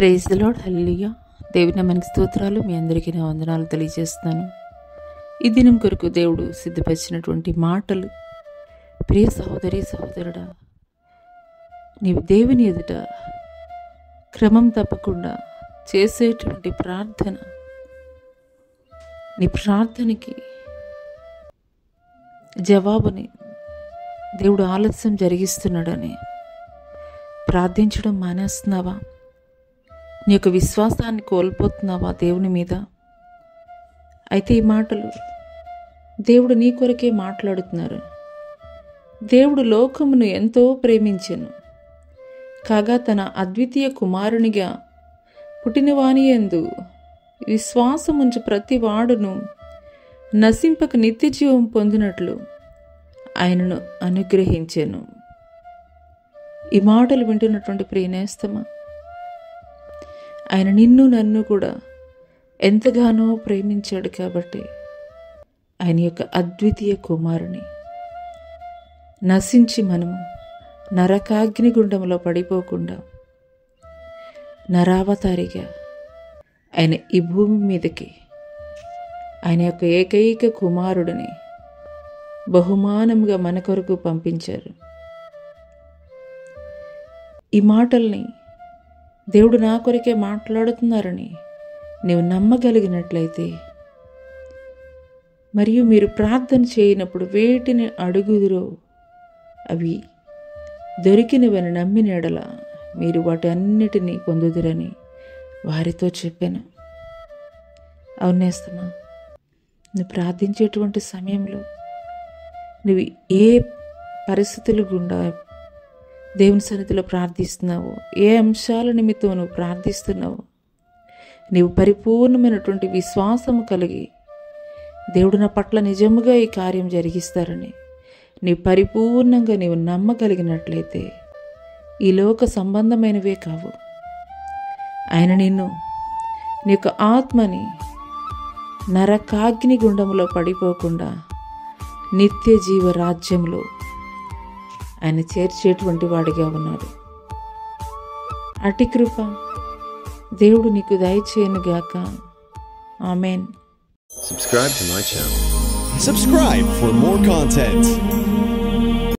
Praise the lord. హల్లెలూయా. దేవుని నామానికి స్తోత్రాలు. మీ అందరికీ నా వందనాలు తెలియజేస్తున్నాను. ఈ దినం కొరకు దేవుడు సిద్ధపరిచినటువంటి మాటలు, ప్రియ సహోదరి సహోదరుడా, నీవు దేవుని ఎదుట క్రమం తప్పకుండా చేసేటువంటి ప్రార్థన, నీ ప్రార్థనకి జవాబుని దేవుడు ఆలస్యం జరిగిస్తున్నాడని ప్రార్థించడం మానేస్తున్నావా? నీ యొక్క విశ్వాసాన్ని కోల్పోతున్నావా దేవుని మీద? అయితే ఈ మాటలు దేవుడు నీ కొరకే మాట్లాడుతున్నారు. దేవుడు లోకమును ఎంతో ప్రేమించెను, కాగా తన అద్వితీయ కుమారునిగా పుట్టినవాని యందు విశ్వాసముంచు ప్రతి వాడును నశింపక నిత్య జీవం పొందినట్లు ఆయనను అనుగ్రహించెను. ఈ మాటలు వింటున్నటువంటి ప్రియనేస్తమా, ఆయన నిన్ను నన్ను కూడా ఎంతగానో ప్రేమించాడు కాబట్టి ఆయన యొక్క అద్వితీయ కుమారుని నశించి మనము నరకాగ్నిగుండంలో పడిపోకుండా నరావతారిగా ఆయన ఈ భూమి మీదకి ఆయన యొక్క ఏకైక కుమారుడిని బహుమానముగా మన కొరకు పంపించారు. ఈ మాటల్ని దేవుడు నా కొరకే మాట్లాడుతున్నారని నీవు నమ్మగలిగినట్లయితే, మరియు మీరు ప్రార్థన చేయనప్పుడు వేటిని అడుగుదురో అవి దొరికినవని నమ్మిన ఎడల మీరు వాటి అన్నిటినీ పొందుదురని వారితో చెప్పాను. అవునేస్తమా, నువ్వు ప్రార్థించేటువంటి సమయంలో నువ్వు ఏ పరిస్థితులు గుండా దేవుని సన్నిధిలో ప్రార్థిస్తున్నావో, ఏ అంశాల నిమిత్తం నువ్వు ప్రార్థిస్తున్నావో, నీవు పరిపూర్ణమైనటువంటి విశ్వాసము కలిగి దేవుడు నా పట్ల నిజముగా ఈ కార్యం జరిగిస్తారని నీవు పరిపూర్ణంగా నీవు నమ్మగలిగినట్లయితే ఈ లోక సంబంధమైనవే కావు, ఆయన నిన్ను నీ యొక్క ఆత్మని నరకాగ్ని గుండములో పడిపోకుండా నిత్య జీవ రాజ్యంలో ఆయన చేర్చేటువంటి వాడిగా ఉన్నాడు. అటి కృప దేవుడు నీకు దయచేయనుగాక. ఆమేన్. Subscribe to my channel. Subscribe for more content.